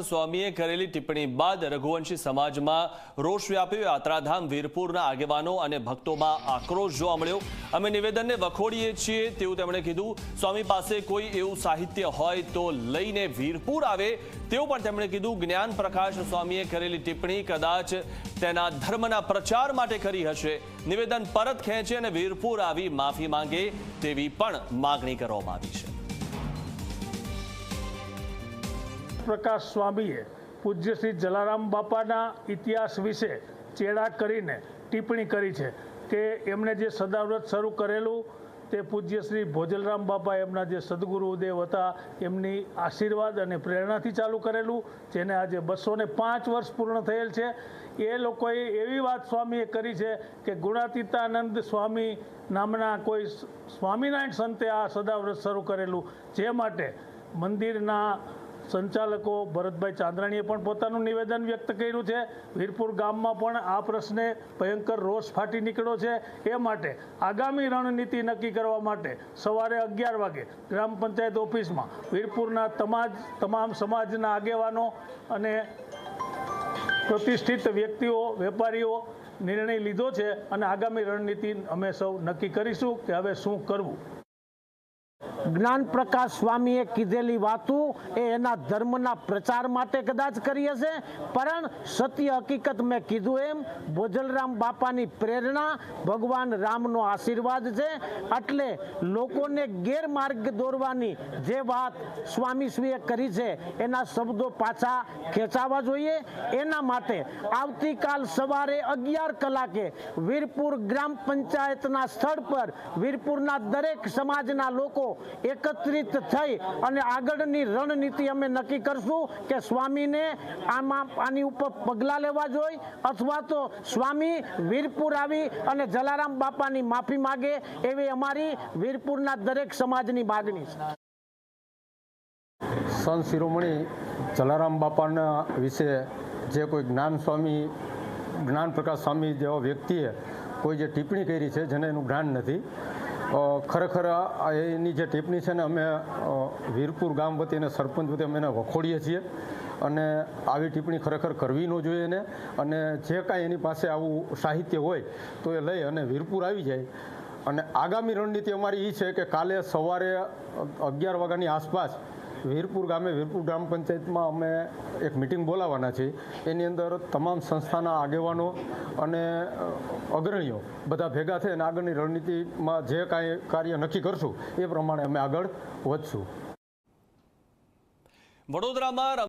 સ્વામીએ કરેલી ટિપ્પણી બાદ રઘુવંશી સમાજમાં રોષ વ્યાપ્યો। યાત્રાધામ વીરપુરના આગેવાનો અને ભક્તોમાં આક્રોશ જોવા મળ્યો। અમે નિવેદનને વખોડીએ છીએ તેવું તેમણે કીધું। સ્વામી પાસે કોઈ એવું સાહિત્ય હોય તો લઈને વીરપુર આવે તેવું પણ તેમણે કીધું। જ્ઞાન પ્રકાશ સ્વામીએ કરેલી ટિપ્પણી કદાચ તેના ધર્મના પ્રચાર માટે કરી હશે। નિવેદન પરત ખેંચે અને વીરપુર આવી માફી માંગે તેવી પણ માગણી કરવામાં આવી છે। પ્રકાશ સ્વામીએ પૂજ્ય શ્રી જલારામ બાપાના ઇતિહાસ વિશે ચેડા કરીને ટિપ્પણી કરી છે કે એમણે જે સદાવ્રત શરૂ કરેલું તે પૂજ્ય શ્રી ભોજલરામ બાપા એમના જે સદગુરુદેવ હતા એમની આશીર્વાદ અને પ્રેરણાથી ચાલુ કરેલું, જેને આજે 205 વર્ષ પૂર્ણ થયેલ છે। એ લોકોએ એવી વાત સ્વામીએ કરી છે કે ગુણાતીતાનંદ સ્વામી નામના કોઈ સ્વામિનારાયણ સંતે આ સદાવ્રત શરૂ કરેલું, જે માટે મંદિરના સંચાલકો ભરતભાઈ ચાંદ્રાણીએ પણ પોતાનું નિવેદન વ્યક્ત કર્યું છે। વીરપુર ગામમાં પણ આ પ્રશ્ને ભયંકર રોષ ફાટી નીકળ્યો છે। એ માટે આગામી રણનીતિ નક્કી કરવા માટે સવારે 11 વાગે ગ્રામ પંચાયત ઓફિસમાં વીરપુરના તમામ સમાજના આગેવાનો અને પ્રતિષ્ઠિત વ્યક્તિઓ, વેપારીઓ નિર્ણય લીધો છે અને આગામી રણનીતિ અમે સૌ નક્કી કરીશું કે હવે શું કરવું। જ્ઞાન પ્રકાશ સ્વામીએ કીધેલી વાતો એ એના ધર્મના પ્રચાર માટે કદાચ કરી હશે, પણ સત્ય હકીકત મેં કીધું એમ ભોજલરામ બાપાની પ્રેરણા, ભગવાન રામનો આશીર્વાદ છે। એટલે લોકોને ગેરમાર્ગ દોરવાની જે વાત સ્વામીશ્રીએ કરી છે એના શબ્દો પાછા ખેંચાવા જોઈએ। એના માટે આવતીકાલ સવારે 11 કલાકે વીરપુર ગ્રામ પંચાયતના સ્થળ પર વીરપુરના દરેક સમાજના લોકો એકત્રિત થઈ અને આગળની રણનીતિ અમે નક્કી કરશું કે સ્વામીને આની ઉપર પગલાં લેવા જોઈએ અથવા તો સ્વામી વીરપુર આવી અને જલારામ બાપાની માફી માગે એવી અમારી વીરપુરના દરેક સમાજની માગણી છે। સંત શિરોમણી જલારામ બાપાના વિશે જે કોઈ જ્ઞાન પ્રકાશ સ્વામી જેવા વ્યક્તિએ કોઈ જે ટિપ્પણી કરી છે જેને એનું જ્ઞાન નથી, ખરેખર એની જે ટિપ્પણી છે ને અમે વીરપુર ગામ વતી અને સરપંચ વતી અમે એને વખોડીએ છીએ અને આવી ટિપ્પણી ખરેખર કરવી ન જોઈએ ને। અને જે કાંઈ એની પાસે આવું સાહિત્ય હોય તો એ લઈ અને વીરપુર આવી જાય। અને આગામી રણનીતિ અમારી એ છે કે કાલે સવારે 11 વાગ્યાની આસપાસ વીરપુર ગ્રામ પંચાયતમાં અમે એક મિટિંગ બોલાવવાના છીએ। એની અંદર તમામ સંસ્થાના આગેવાનો અને અગ્રણીઓ બધા ભેગા થઈ અને આગળની રણનીતિમાં જે કાંઈ કાર્ય નક્કી કરશું એ પ્રમાણે અમે આગળ વધશું। વડોદરામાં